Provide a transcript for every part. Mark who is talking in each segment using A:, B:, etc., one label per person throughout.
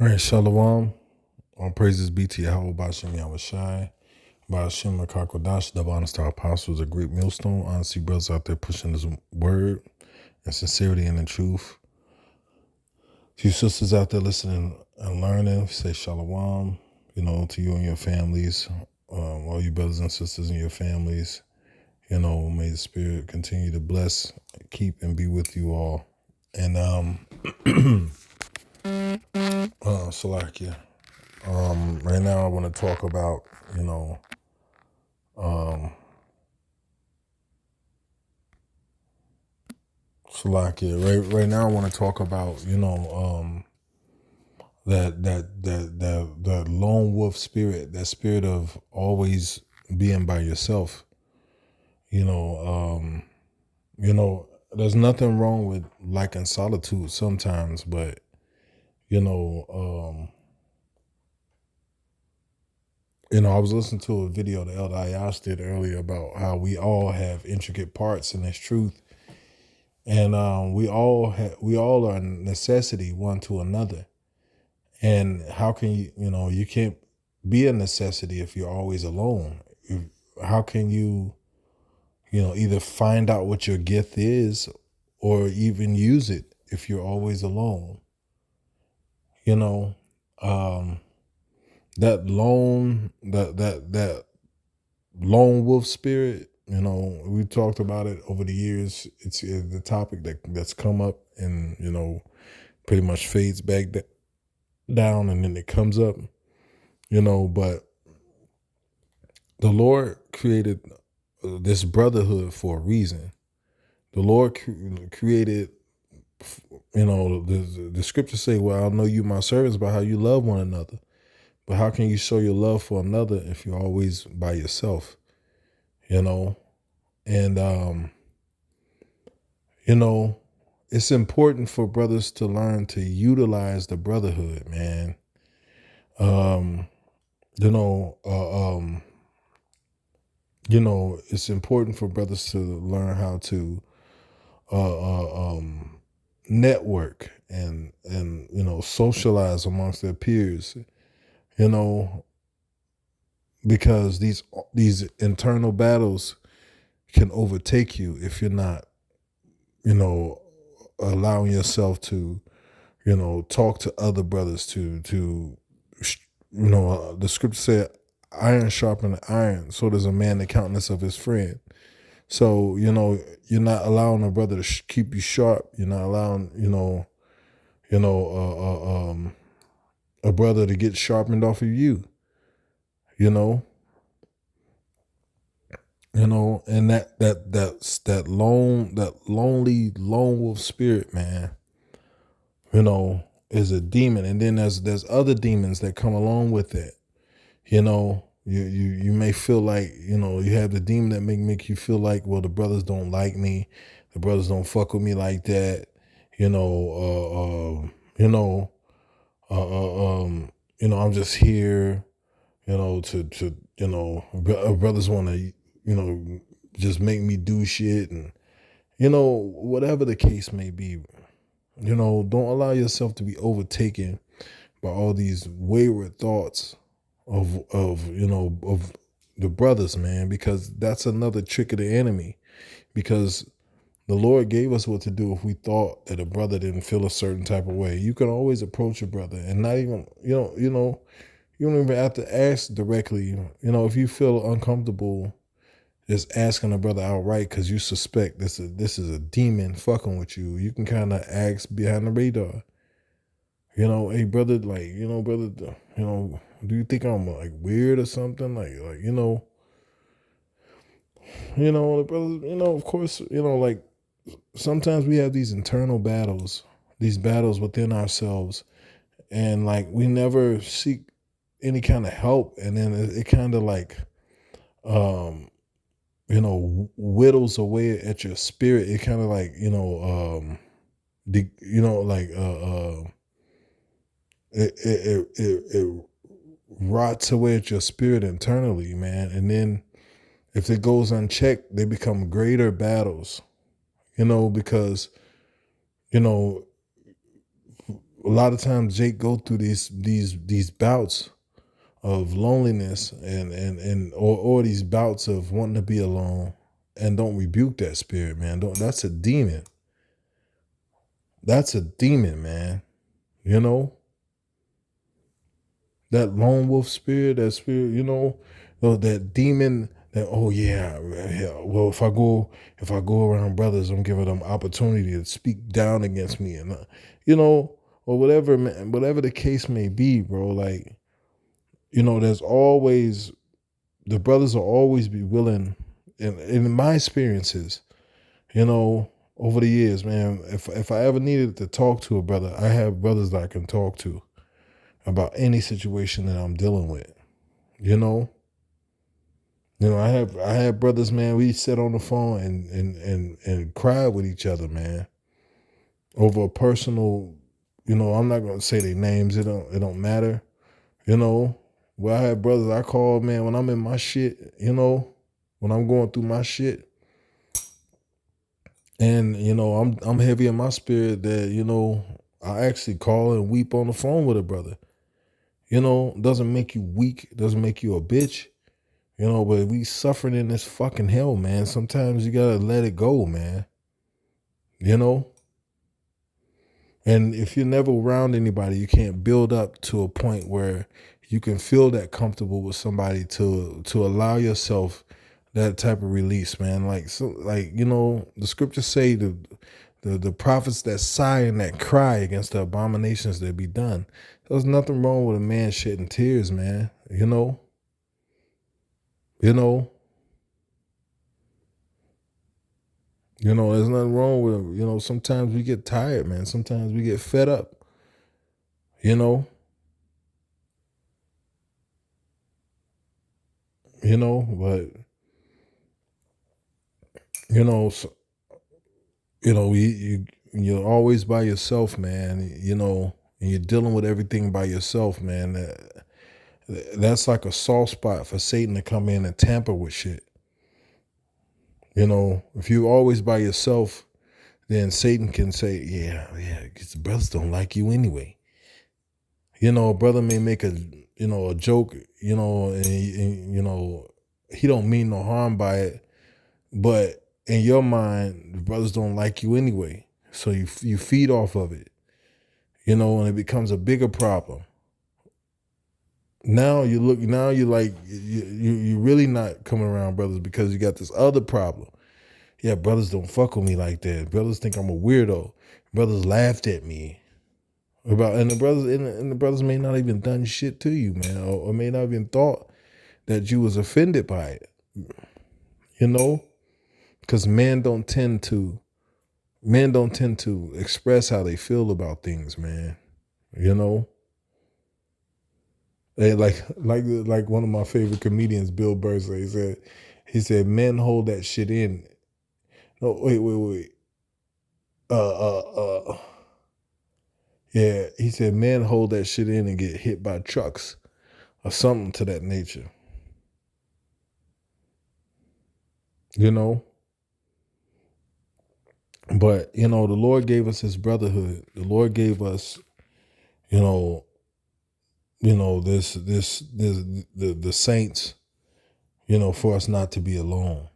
A: All right, Shalom. All praises be to Yahweh Bashem Yahushai. Bashem Makakodash, Divine Star Apostles, a great millstone. Honestly, brothers out there pushing this word and sincerity and the truth. To you sisters out there listening and learning, say Shalom, to you and your families, all you brothers and sisters and your families. May the Spirit continue to bless, keep, and be with you all. And, Salakia. Right now I want to talk about, Salakia. Right now I want to talk about, that lone wolf spirit, that spirit of always being by yourself. You know, um, there's nothing wrong with liking solitude sometimes, but you know, um, I was listening to a video the Elder Ayash did earlier about how we all have intricate parts in this truth. And we all are a necessity one to another. And how can you can't be a necessity if you're always alone. How can you either find out what your gift is or even use it if you're always alone? You know, um, that lone wolf spirit. We talked about it over the years. It's the topic that's come up and pretty much fades back down and then it comes up. But the Lord created this brotherhood for a reason. The Lord created, the scriptures say, well, I'll know you my servants by how you love one another. But how can you show your love for another if you're always by yourself? And, it's important for brothers to learn to utilize the brotherhood, man. Um, you know, uh, um, it's important for brothers to learn how to network and socialize amongst their peers. You know, because these internal battles can overtake you if you're not, allowing yourself to, talk to other brothers the scripture said, iron sharpened iron, so does a man the countenance of his friend. So, you're not allowing a brother to keep you sharp. You're not allowing, a brother to get sharpened off of you, you know, and that lonely lone wolf spirit, man, is a demon. And then there's other demons that come along with it. You may feel like, you have the demon that make you feel like, well, the brothers don't like me. The brothers don't fuck with me like that. You know, I'm just here, to brothers want to, just make me do shit. And, whatever the case may be, don't allow yourself to be overtaken by all these wayward thoughts of the brothers, man, because that's another trick of the enemy. Because the Lord gave us what to do if we thought that a brother didn't feel a certain type of way. You can always approach a brother and not even, you don't even have to ask directly. If you feel uncomfortable just asking a brother outright because you suspect this is a demon fucking with you, you can kind of ask behind the radar. Hey brother, like, brother, do you think I'm like weird or something? The brother, of course, like sometimes we have these internal battles, these battles within ourselves, and like we never seek any kind of help, and then it kind of like, whittles away at your spirit. It kind of like, it rots away at your spirit internally, man. And then if it goes unchecked, they become greater battles, because, you know, a lot of times Jake go through these bouts of loneliness or these bouts of wanting to be alone, and don't rebuke that spirit, man. Don't. That's a demon. That's a demon, man. You know, that lone wolf spirit, that spirit, that demon. That, oh yeah, yeah. Well, if I go around brothers, I'm giving them opportunity to speak down against me, and or whatever, man, whatever the case may be, bro. Like, there's always the brothers will always be willing. In my experiences, over the years, man, if I ever needed to talk to a brother, I have brothers that I can talk to about any situation that I'm dealing with. I have brothers, man. We sit on the phone and cry with each other, man, over a personal. I'm not gonna say their names. It don't matter. Well, I have brothers I call, man, when I'm in my shit. When I'm going through my shit, and I'm heavy in my spirit that I actually call and weep on the phone with a brother. Doesn't make you weak, doesn't make you a bitch. But we suffering in this fucking hell, man. Sometimes you gotta let it go, man. You know? And if you're never around anybody, you can't build up to a point where you can feel that comfortable with somebody to allow yourself that type of release, man. The scriptures say the prophets that sigh and that cry against the abominations that be done. There's nothing wrong with a man shedding tears, man. You know. There's nothing wrong with it. Sometimes we get tired, man. Sometimes we get fed up. You know. But so, you're always by yourself, man. And you're dealing with everything by yourself, man. That's like a soft spot for Satan to come in and tamper with shit. If you're always by yourself, then Satan can say, yeah, because the brothers don't like you anyway. A brother may make a joke, and he don't mean no harm by it, but in your mind, the brothers don't like you anyway. So you feed off of it, and it becomes a bigger problem. Now you're like, you're really not coming around brothers because you got this other problem. Yeah, brothers don't fuck with me like that. Brothers think I'm a weirdo. Brothers laughed at me. And the brothers may not even done shit to you, man, or may not even thought that you was offended by it. Because men don't tend to express how they feel about things, man. They like one of my favorite comedians, Bill Burr, he said men hold that shit in. No, wait. Yeah, he said men hold that shit in and get hit by trucks or something to that nature. But the Lord gave us His brotherhood. The Lord gave us, this the saints, for us not to be alone.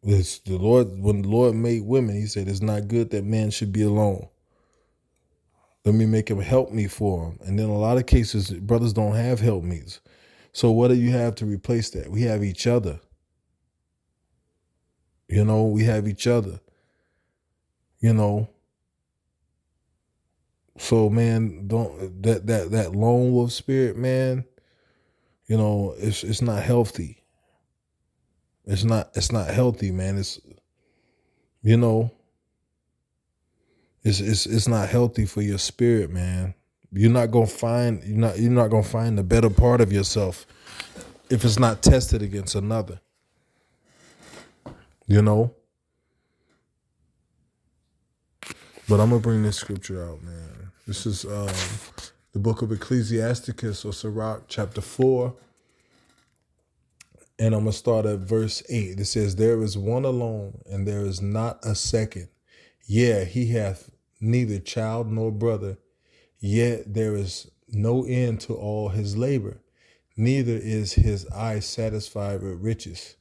A: It's the Lord. When the Lord made women, He said it's not good that man should be alone. Let me make him help me for him. And then a lot of cases, brothers don't have help me's. So what do you have to replace that? We have each other. We have each other. So man, don't that lone wolf spirit, man. It's not healthy. It's not healthy, man. It's not healthy for your spirit, man. You're not gonna find the better part of yourself if it's not tested against another. But I'm gonna bring this scripture out, man. This is the book of Ecclesiasticus or Sirach, chapter 4. And I'm gonna start at verse 8. It says, "There is one alone, and there is not a second. Yeah, he hath neither child nor brother. Yet there is no end to all his labor, neither is his eye satisfied with riches.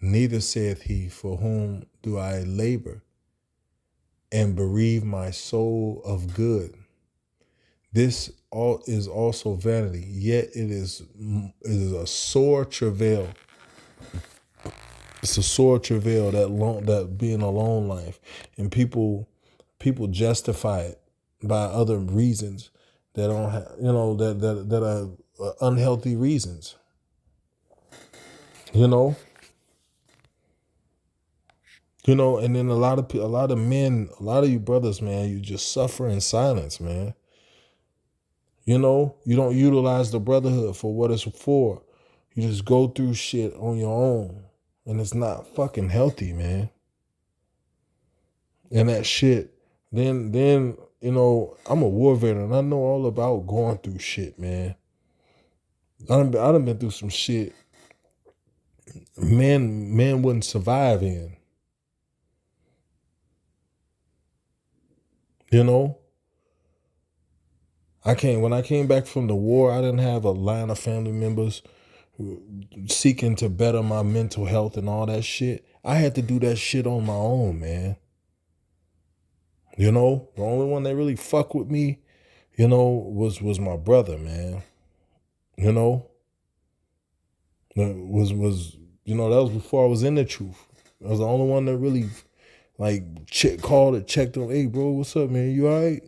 A: Neither saith he, for whom do I labor, and bereave my soul of good? This all is also vanity, yet it is a sore travail. It's a sore travail, that being a lone life, and people justify it by other reasons that don't have, that are unhealthy reasons. You know, and then a lot of men, a lot of you brothers, man, you just suffer in silence, man. You don't utilize the brotherhood for what it's for. You just go through shit on your own, and it's not fucking healthy, man. And that shit, then I'm a war veteran. I know all about going through shit, man. I done been through some shit men wouldn't survive in. You know, when I came back from the war, I didn't have a line of family members seeking to better my mental health and all that shit. I had to do that shit on my own, man. The only one that really fucked with me, was my brother, man. That was before I was in the truth. I was the only one that really called and checked on, hey bro, what's up, man? You all right?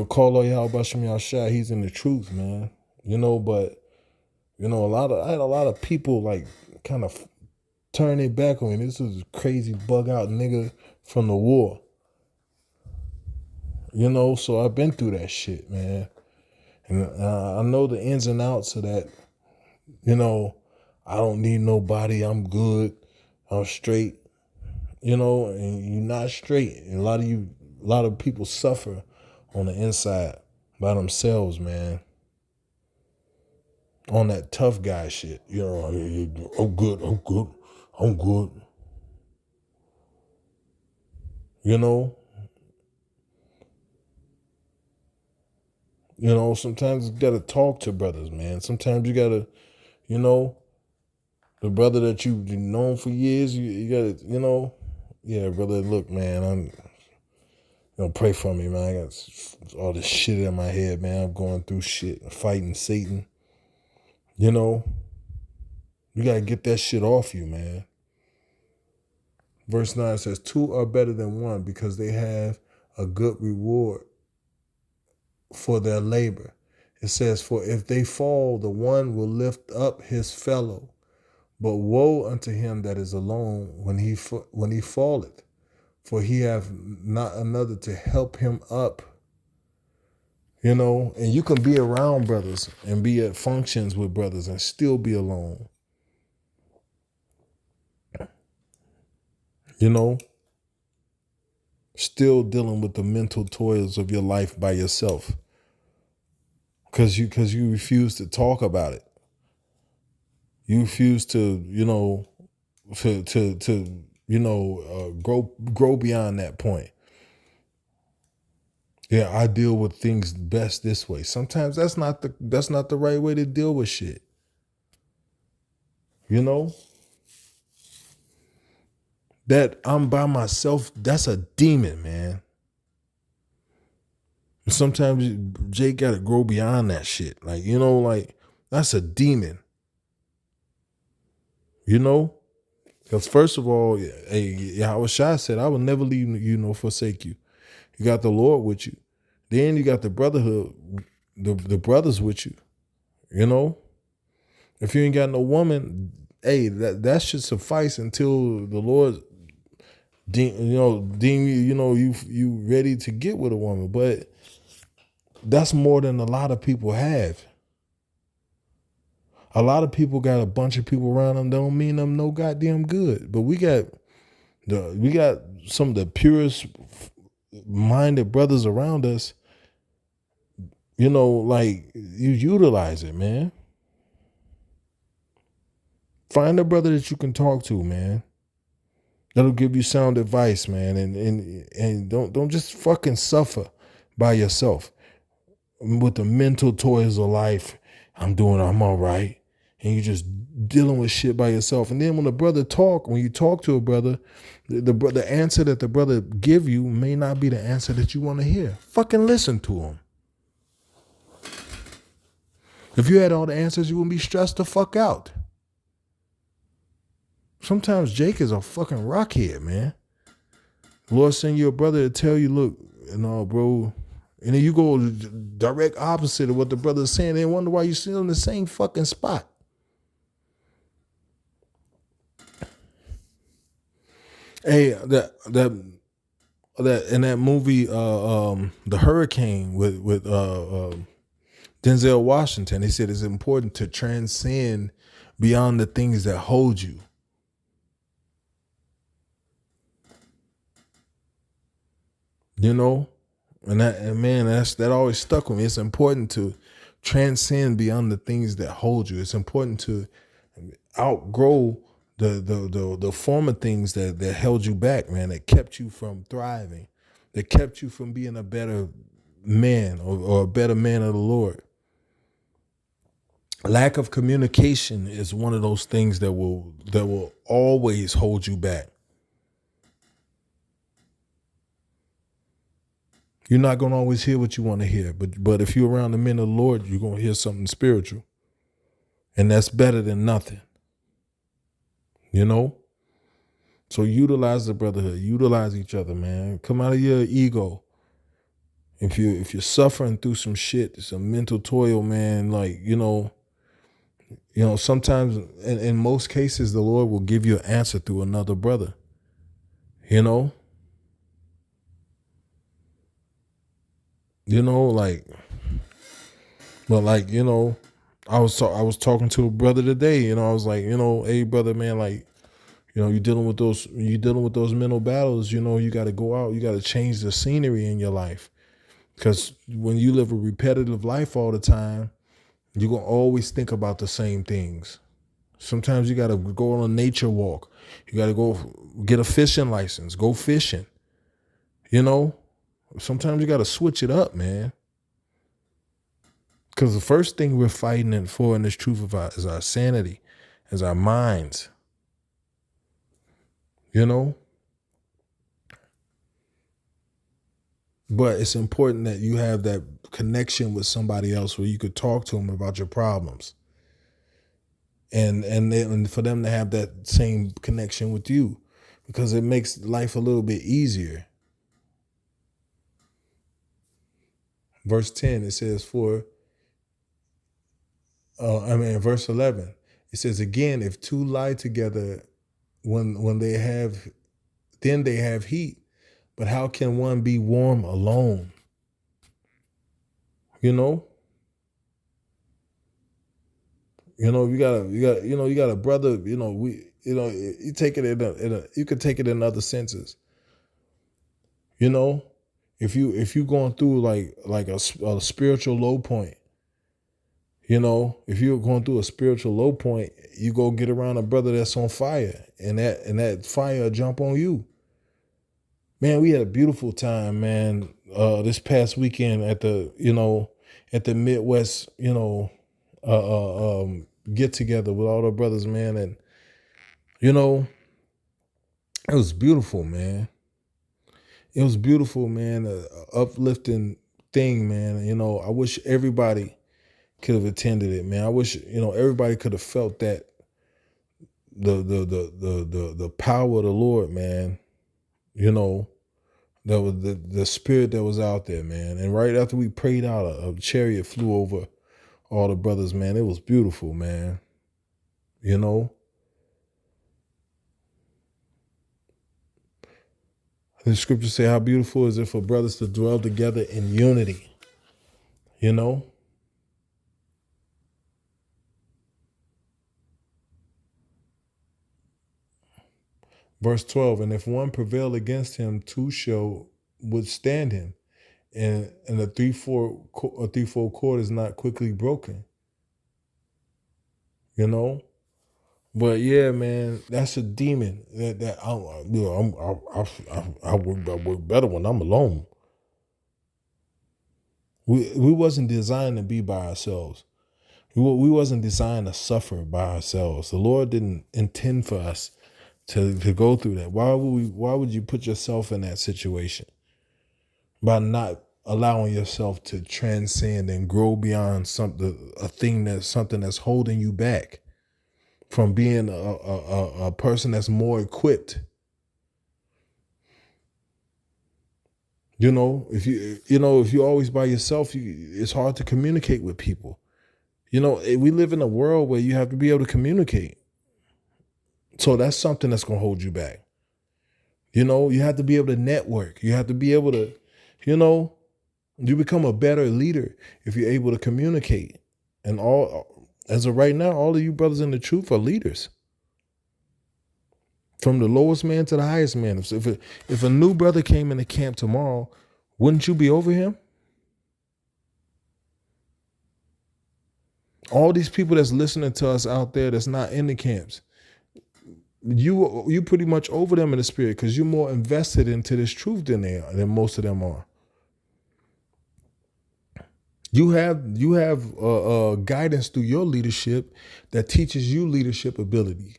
A: Call Y'all Bashim Y'all Shot, he's in the truth, man. But I had a lot of people kind of turn their back on me. This is a crazy bug out nigga from the war. So I've been through that shit, man. And I know the ins and outs of that. I don't need nobody. I'm good. I'm straight. And you're not straight. And a lot of people suffer on the inside by themselves, man. On that tough guy shit. I'm good. Sometimes you gotta talk to brothers, man. Sometimes you gotta, the brother that you've known for years, you gotta, yeah, brother, look, man, pray for me, man. I got all this shit in my head, man. I'm going through shit, fighting Satan. You gotta get that shit off you, man. Verse 9 says, 2 are better than one because they have a good reward for their labor. It says, for if they fall, the one will lift up his fellow. But woe unto him that is alone when he falleth, for he hath not another to help him up. And you can be around brothers and be at functions with brothers and still be alone. Still dealing with the mental toils of your life by yourself. Because you refuse to talk about it. You refuse to, grow beyond that point. Yeah, I deal with things best this way. Sometimes that's not the right way to deal with shit. That I'm by myself, that's a demon, man. Sometimes Jay gotta grow beyond that shit. That's a demon. Because first of all, Yahweh Shai said, I will never leave you nor forsake you. You got the Lord with you. Then you got the brotherhood, the brothers with you. If you ain't got no woman, hey, that should suffice until the Lord deem you ready to get with a woman. But that's more than a lot of people have. A lot of people got a bunch of people around them, don't mean them no goddamn good. But we got some of the purest minded brothers around us. You utilize it, man. Find a brother that you can talk to, man. That'll give you sound advice, man, and don't just fucking suffer by yourself with the mental toils of life. I'm all right. And you just dealing with shit by yourself. And then when when you talk to a brother, the answer that the brother give you may not be the answer that you want to hear. Fucking listen to him. If you had all the answers, you wouldn't be stressed the fuck out. Sometimes Jake is a fucking rockhead, man. The Lord send you a brother to tell you, look, bro. And then you go direct opposite of what the brother is saying. They wonder why you're still in the same fucking spot. Hey, that in that movie, The Hurricane with Denzel Washington, he said it's important to transcend beyond the things that hold you. You know, that always stuck with me. It's important to transcend beyond the things that hold you. It's important to outgrow the former things that held you back, man, that kept you from thriving, that kept you from being a better man or a better man of the Lord. Lack of communication is one of those things that will always hold you back. You're not going to always hear what you want to hear, but if you're around the men of the Lord, you're going to hear something spiritual. And that's better than nothing. You know? So utilize the brotherhood, utilize each other, man. Come out of your ego. If you're suffering through some shit, some mental toil, man, like, sometimes in most cases the Lord will give you an answer through another brother. I was talking to a brother today, I was like, hey brother, man, like, you're dealing with those mental battles, you got to go out, you got to change the scenery in your life. Because when you live a repetitive life all the time, you're going to always think about the same things. Sometimes you got to go on a nature walk. You got to go get a fishing license, go fishing. Sometimes you got to switch it up, man. Because the first thing we're fighting for in this truth is our sanity, is our minds. But it's important that you have that connection with somebody else where you could talk to them about your problems. And for them to have that same connection with you, because it makes life a little bit easier. Verse 10, it says verse 11, it says, again, if two lie together when they have heat, but how can one be warm alone? You got a brother, you take it you could take it in other senses. If you going through like a spiritual low point, if you're going through a spiritual low point, you go get around a brother that's on fire, and that fire jump on you. Man, we had a beautiful time, man. This past weekend at the Midwest, get together with all the brothers, man, and it was beautiful, man. It was beautiful, man. Uplifting thing, man. I wish everybody could have attended it, man. I wish everybody could have felt that the power of the Lord, man. That was the spirit that was out there, man. And right after we prayed out, a chariot flew over all the brothers, man. It was beautiful, man. The scriptures say, how beautiful is it for brothers to dwell together in unity. Verse 12, and if one prevail against him, two shall withstand him. And a threefold cord is not quickly broken. But yeah, man, that's a demon. I work better when I'm alone. We wasn't designed to be by ourselves. We wasn't designed to suffer by ourselves. The Lord didn't intend for us to go through that. Why would you put yourself in that situation by not allowing yourself to transcend and grow beyond something that's holding you back from being a person that's more equipped? If you're always by yourself, it's hard to communicate with people. We live in a world where you have to be able to communicate. So that's something that's going to hold you back. You have to be able to network. You have to be able to, you become a better leader if you're able to communicate. And as of right now, all of you brothers in the truth are leaders. From the lowest man to the highest man. If a new brother came into camp tomorrow, wouldn't you be over him? All these people that's listening to us out there that's not in the camps, you pretty much over them in the spirit because you're more invested into this truth than most of them are. You have guidance through your leadership that teaches you leadership ability.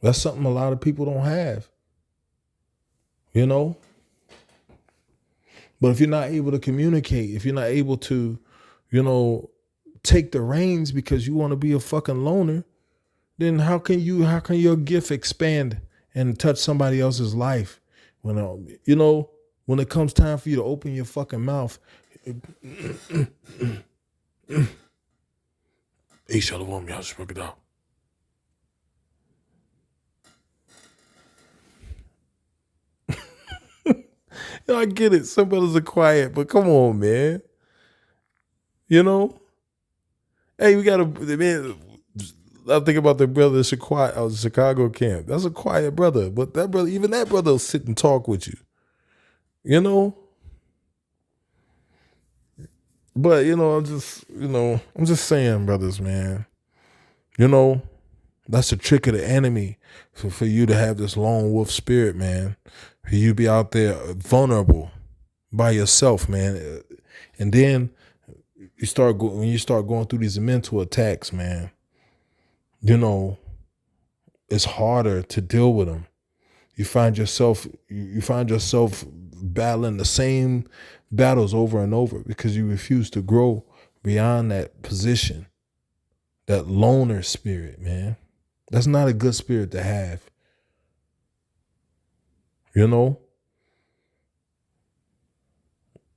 A: That's something a lot of people don't have. But if you're not able to communicate, if you're not able to, take the reins because you want to be a fucking loner, then how can your gift expand and touch somebody else's life? When it comes time for you to open your fucking mouth, each other want me, I spoke it out. I get it. Some brothers are quiet, but come on, man. Hey, we gotta, man. I think about the brother in Chicago camp. That's a quiet brother, but that brother will sit and talk with you. But I'm just saying, brothers, man. That's the trick of the enemy for you to have this lone wolf spirit, man. For you to be out there vulnerable by yourself, man. And then when you start going through these mental attacks, man, it's harder to deal with them. You find yourself battling the same battles over and over because you refuse to grow beyond that position, that loner spirit, man. That's not a good spirit to have.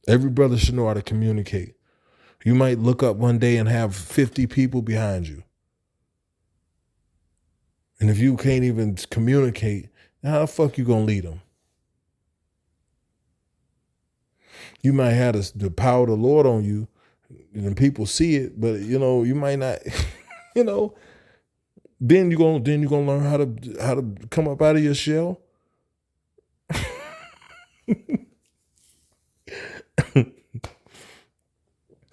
A: Every brother should know how to communicate. You might look up one day and have 50 people behind you. And if you can't even communicate, how the fuck you gonna lead them? You might have the power of the Lord on you, and people see it, but you might not. Then you're gonna learn how to come up out of your shell.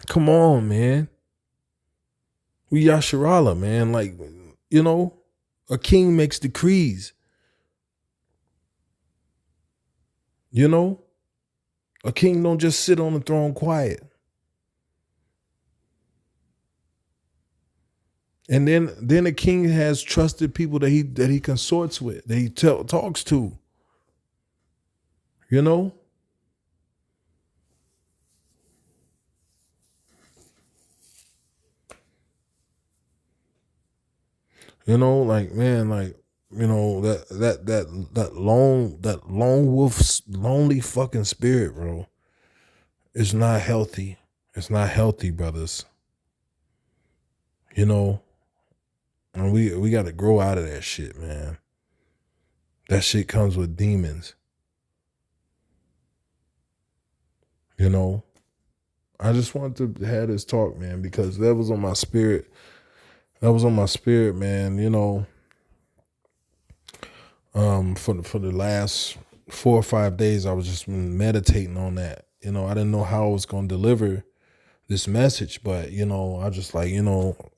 A: Come on, man. We Yasharala, man. Like, a king makes decrees. A king don't just sit on the throne quiet. And then a king has trusted people that he consorts with, that he talks to. Like, man, like, that lone wolf, lonely fucking spirit, bro. It's not healthy. It's not healthy, brothers. And we got to grow out of that shit, man. That shit comes with demons. I just wanted to have this talk, man, because that was on my spirit. That was on my spirit, man. For the last 4 or 5 days, I was just meditating on that. I didn't know how I was going to deliver this message, but I just like,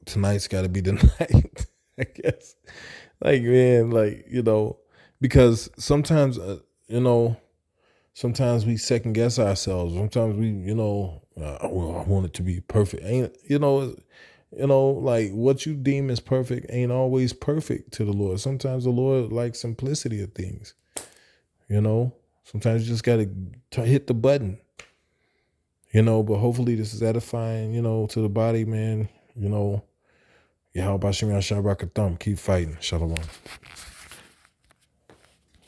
A: tonight's got to be the night, I guess. Like, man, like, because sometimes, Sometimes we second guess ourselves. Sometimes we, well, I want it to be perfect. Ain't, like what you deem as perfect ain't always perfect to the Lord. Sometimes the Lord likes simplicity of things. Sometimes you just got to hit the button, but hopefully this is edifying, to the body, man. Yahweh Bashem Yahshua Barakatham. Keep fighting. Shalom.